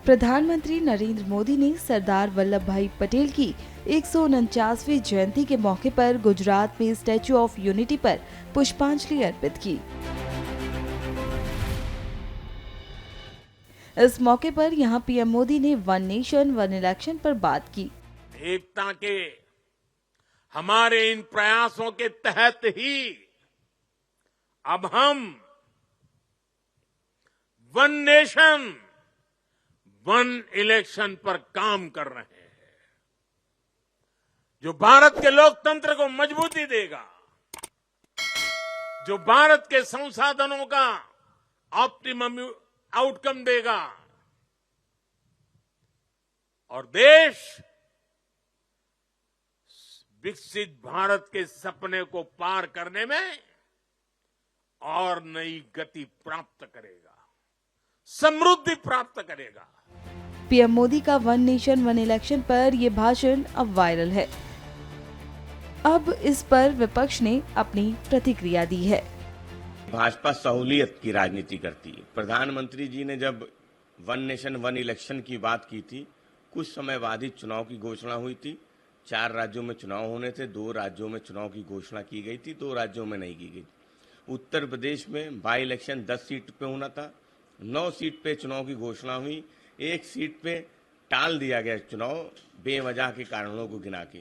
प्रधानमंत्री नरेंद्र मोदी ने सरदार वल्लभ भाई पटेल की 149वीं जयंती के मौके पर गुजरात में स्टैच्यू ऑफ यूनिटी पर पुष्पांजलि अर्पित की। इस मौके पर यहां पीएम मोदी ने वन नेशन वन इलेक्शन पर बात की। एकता के हमारे इन प्रयासों के तहत ही अब हम वन नेशन वन इलेक्शन पर काम कर रहे हैं, जो भारत के लोकतंत्र को मजबूती देगा, जो भारत के संसाधनों का ऑप्टिमम आउटकम देगा और देश विकसित भारत के सपने को पार करने में और नई गति प्राप्त करेगा, समृद्धि प्राप्त करेगा। पीएम मोदी का वन नेशन वन इलेक्शन पर ये भाषण अब वायरल है। अब इस पर विपक्ष ने अपनी प्रतिक्रिया दी है। भाजपा सहूलियत की राजनीति करती है। प्रधानमंत्री जी ने जब वन नेशन वन इलेक्शन की बात की थी, कुछ समय बाद ही चुनाव की घोषणा हुई थी। 4 राज्यों में चुनाव होने थे, 2 राज्यों में चुनाव की घोषणा की गई थी, 2 राज्यों में नहीं की गई। उत्तर प्रदेश में बाई इलेक्शन 10 सीट पे होना था, 9 सीट पे चुनाव की घोषणा हुई, 1 सीट पे टाल दिया गया चुनाव बेवजह के कारणों को गिना के।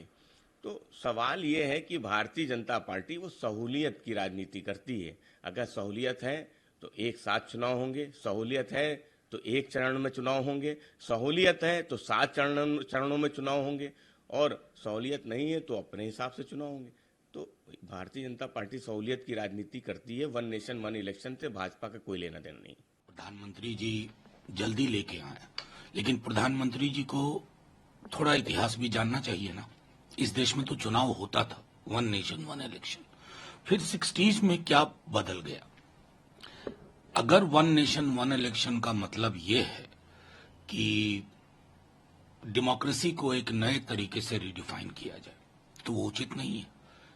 तो सवाल ये है कि भारतीय जनता पार्टी वो सहूलियत की राजनीति करती है। अगर सहूलियत है तो एक साथ चुनाव होंगे, सहूलियत है तो एक चरण में चुनाव होंगे, सहूलियत है तो 7 चरणों में चुनाव होंगे, और सहूलियत नहीं है तो अपने हिसाब से चुनाव होंगे। तो भारतीय जनता पार्टी सहूलियत की राजनीति करती है। वन नेशन वन इलेक्शन से भाजपा का कोई लेना देना नहीं। प्रधानमंत्री जी जल्दी लेके आए, लेकिन प्रधानमंत्री जी को थोड़ा इतिहास भी जानना चाहिए ना। इस देश में तो चुनाव होता था, वन नेशन वन इलेक्शन, फिर 60s में क्या बदल गया। अगर वन नेशन वन इलेक्शन का मतलब ये है कि डेमोक्रेसी को एक नए तरीके से रिडिफाइन किया जाए, तो वो उचित नहीं है।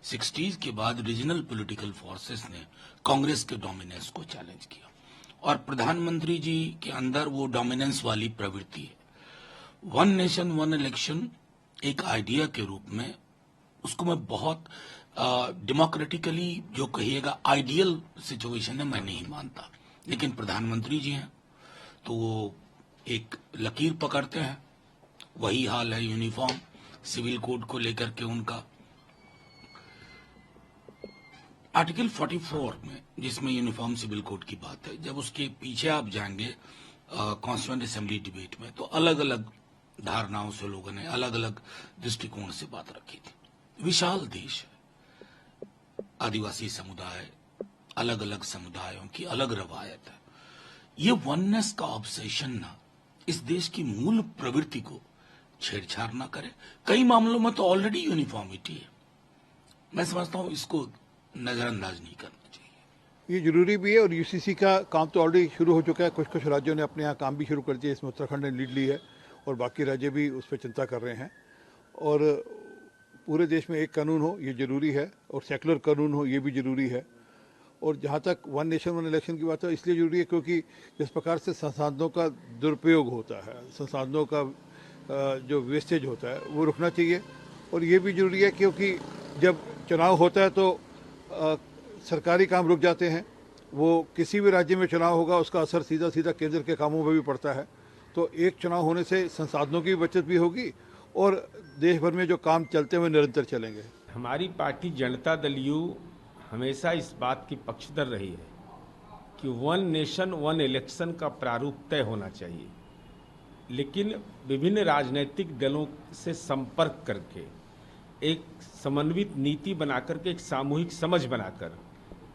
60s के बाद रीजनल पॉलिटिकल फोर्सेस ने कांग्रेस के डोमिनेंस को चैलेंज किया, और प्रधानमंत्री जी के अंदर वो डोमिनेंस वाली प्रवृत्ति है। वन नेशन वन इलेक्शन एक आइडिया के रूप में उसको मैं बहुत डेमोक्रेटिकली जो कहिएगा आइडियल सिचुएशन है, मैं नहीं मानता। लेकिन प्रधानमंत्री जी हैं तो वो एक लकीर पकड़ते हैं। वही हाल है यूनिफॉर्म सिविल कोड को लेकर के उनका। आर्टिकल 44 में जिसमें यूनिफॉर्म सिविल कोड की बात है, जब उसके पीछे आप जाएंगे कॉन्स्टिट्यूएंट असेंबली डिबेट में, तो अलग अलग धारणाओं से लोगों ने अलग अलग दृष्टिकोण से बात रखी थी। विशाल देश है, आदिवासी समुदाय, अलग अलग समुदायों की अलग रवायत है। ये वननेस का ऑब्सेशन ना इस देश की मूल प्रवृत्ति को छेड़छाड़ ना करे। कई मामलों में तो ऑलरेडी यूनिफॉर्मिटी है। मैं समझता हूं इसको नजरअंदाज नहीं करना चाहिए। ये जरूरी भी है, और यूसीसी का काम तो ऑलरेडी शुरू हो चुका है। कुछ राज्यों ने अपने यहाँ काम भी शुरू कर दिया। इसमें उत्तराखंड ने लीड ली है और बाकी राज्य भी उस पर चिंता कर रहे हैं। और पूरे देश में एक कानून हो ये जरूरी है, और सेकुलर कानून हो ये भी जरूरी है। और जहाँ तक वन नेशन वन इलेक्शन की बात है, इसलिए जरूरी है क्योंकि जिस प्रकार से संसाधनों का दुरुपयोग होता है, संसाधनों का जो वेस्टेज होता है वो रुकना चाहिए। और ये भी जरूरी है क्योंकि जब चुनाव होता है तो सरकारी काम रुक जाते हैं। वो किसी भी राज्य में चुनाव होगा उसका असर सीधा सीधा केंद्र के कामों में भी पड़ता है। तो एक चुनाव होने से संसाधनों की बचत भी होगी और देश भर में जो काम चलते हुए निरंतर चलेंगे। हमारी पार्टी जनता दल यू हमेशा इस बात की पक्षधर रही है कि वन नेशन वन इलेक्शन का प्रारूप तय होना चाहिए, लेकिन विभिन्न राजनीतिक दलों से संपर्क करके एक समन्वित नीति बनाकर के एक सामूहिक समझ बनाकर,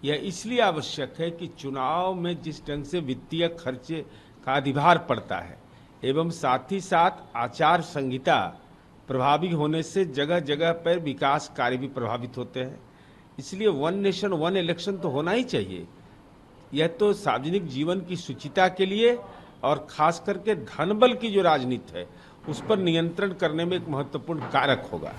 यह इसलिए आवश्यक है कि चुनाव में जिस ढंग से वित्तीय खर्चे का अधिभार पड़ता है एवं साथ ही साथ आचार संहिता प्रभावी होने से जगह जगह पर विकास कार्य भी प्रभावित होते हैं। इसलिए वन नेशन वन इलेक्शन तो होना ही चाहिए। यह तो सार्वजनिक जीवन की शुचिता के लिए और खास करके धन बल की जो राजनीति है उस पर नियंत्रण करने में एक महत्वपूर्ण कारक होगा।